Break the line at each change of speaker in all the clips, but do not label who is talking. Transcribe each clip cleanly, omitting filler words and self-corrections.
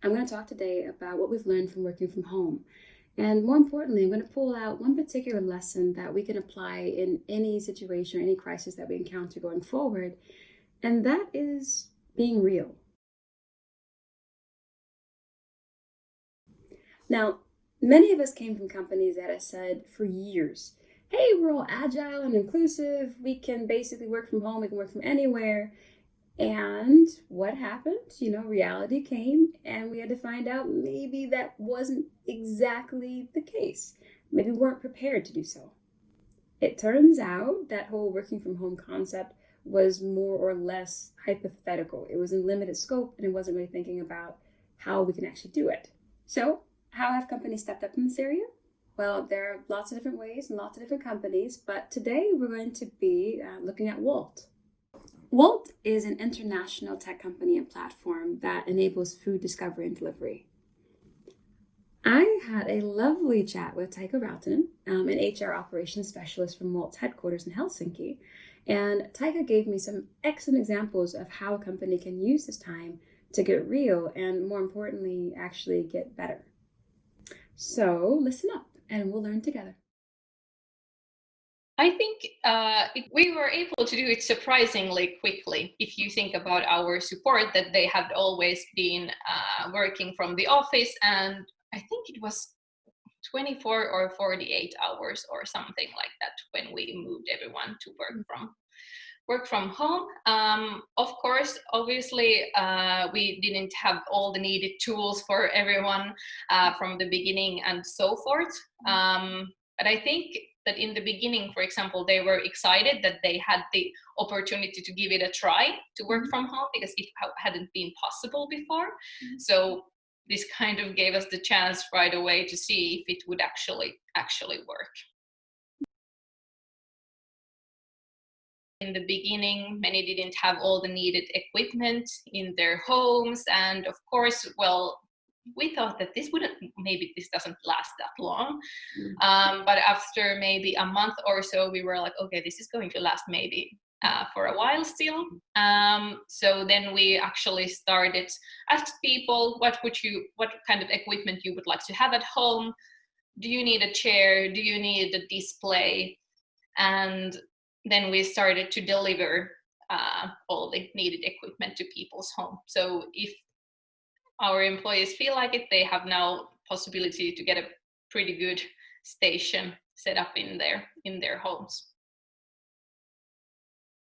I'm going to talk today about what we've learned from working from home. And more importantly, I'm going to pull out one particular lesson that we can apply in any situation or any crisis that we encounter going forward, and that is being real. Now, many of us came from companies that have said for years, hey, we're all agile and inclusive. We can basically work from home, we can work from anywhere. And what happened? Reality came, and we had to find out maybe that wasn't exactly the case. Maybe we weren't prepared to do so. It turns out that whole working from home concept was more or less hypothetical. It was in limited scope, and it wasn't really thinking about how we can actually do it. So, how have companies stepped up in this area? Well, there are lots of different ways and lots of different companies, but today we're going to be looking at Wolt. Wolt is an international tech company and platform that enables food discovery and delivery. I had a lovely chat with Taika Rautanen, an HR operations specialist from Wolt's headquarters in Helsinki. And Taika gave me some excellent examples of how a company can use this time to get real and, more importantly, actually get better. So listen up and we'll learn together.
I think we were able to do it surprisingly quickly. If you think about our support, that they have always been working from the office, and I think it was 24 or 48 hours or something like that when we moved everyone to work from home. Of course, obviously, we didn't have all the needed tools for everyone from the beginning and so forth. But I think that in the beginning, for example, they were excited that they had the opportunity to give it a try to work from home because it hadn't been possible before. So this kind of gave us the chance right away to see if it would actually work. In the beginning, many didn't have all the needed equipment in their homes, and of course, well, we thought that maybe this doesn't last that long. But after maybe a month or so, we were like, okay, this is going to last maybe for a while still. So then we actually started asked people, what kind of equipment you would like to have at home? Do you need a chair? Do you need a display? And then we started to deliver all the needed equipment to people's home. So if our employees feel like it, they have now possibility to get a pretty good station set up in their homes.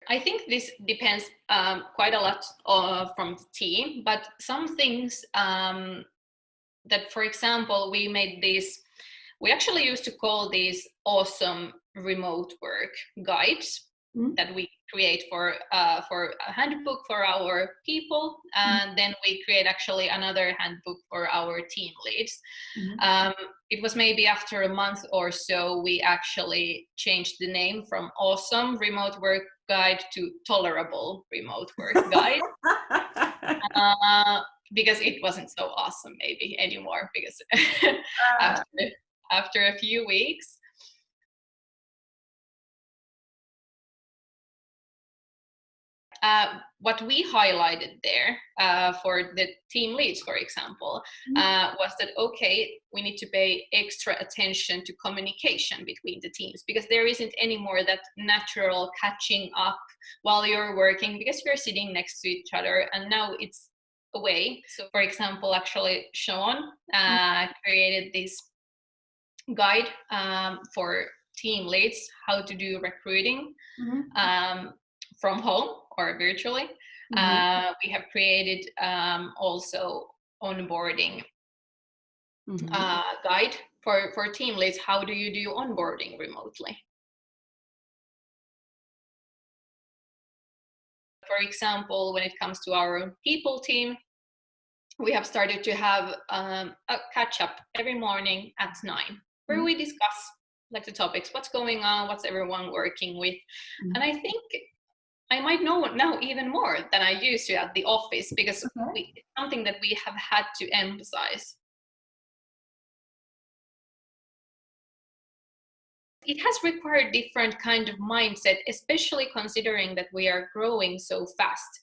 I think this depends quite a lot from the team, but some things that, for example, we actually used to call these awesome remote work guides that we create for a handbook for our people, and then we create actually another handbook for our team leads. It was maybe after a month or so we actually changed the name from awesome remote work guide to tolerable remote work guide. Because it wasn't so awesome maybe anymore, because after a few weeks. What we highlighted there for the team leads, for example, was that, okay, we need to pay extra attention to communication between the teams, because there isn't anymore that natural catching up while you're working, because you're sitting next to each other, and now it's away. So, for example, actually, Sean created this guide for team leads, how to do recruiting from home or virtually. We have created also onboarding guide for team leads. How do you do onboarding remotely? For example, when it comes to our people team, we have started to have a catch up every morning at 9, where we discuss like the topics, what's going on, what's everyone working with. And I think I might know now even more than I used to at the office, because it's something that we have had to emphasize. It has required different kind of mindset, especially considering that we are growing so fast.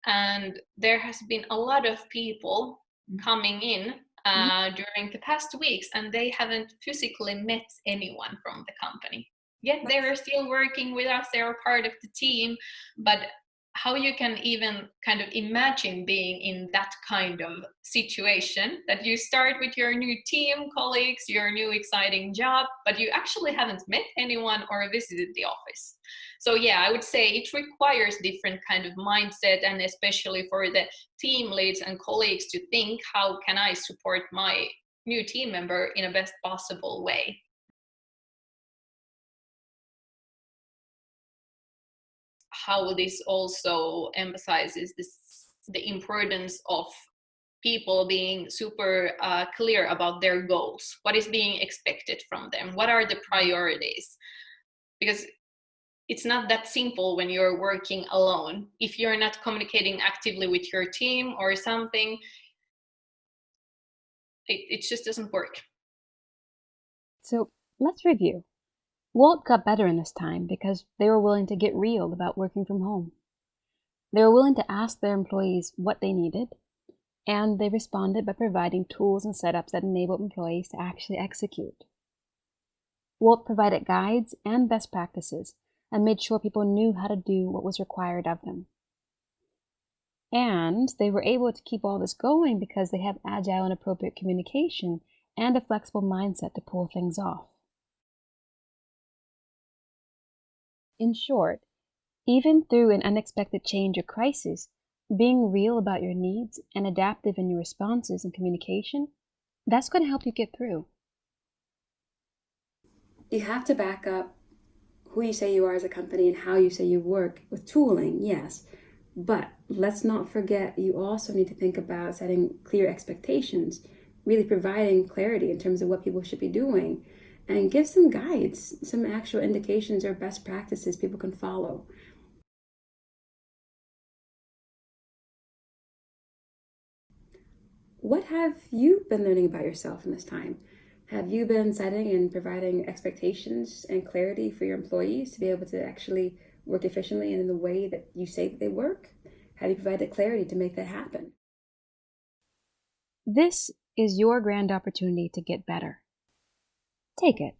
And there has been a lot of people coming in
Mhm.
during the past weeks, and they haven't physically met anyone from the company. Yet they are still working with us, they are part of the team, but how you can even kind of imagine being in that kind of situation, that you start with your new team, colleagues, your new exciting job, but you actually haven't met anyone or visited the office. So yeah, I would say it requires different kind of mindset, and especially for the team leads and colleagues to think, how can I support my new team member in a best possible way? How this also emphasizes the importance of people being super clear about their goals, what is being expected from them, what are the priorities, because it's not that simple when you're working alone. If you're not communicating actively with your team or something, it just doesn't work.
So let's review. Wolt got better in this time because they were willing to get real about working from home. They were willing to ask their employees what they needed, and they responded by providing tools and setups that enabled employees to actually execute. Wolt provided guides and best practices and made sure people knew how to do what was required of them. And they were able to keep all this going because they have agile and appropriate communication and a flexible mindset to pull things off. In short, even through an unexpected change or crisis, being real about your needs and adaptive in your responses and communication, that's going to help you get through. You have to back up who you say you are as a company and how you say you work with tooling, yes. But let's not forget, you also need to think about setting clear expectations, really providing clarity in terms of what people should be doing, and give some guides, some actual indications or best practices people can follow. What have you been learning about yourself in this time? Have you been setting and providing expectations and clarity for your employees to be able to actually work efficiently and in the way that you say that they work? Have you provided clarity to make that happen? This is your grand opportunity to get better. Take it.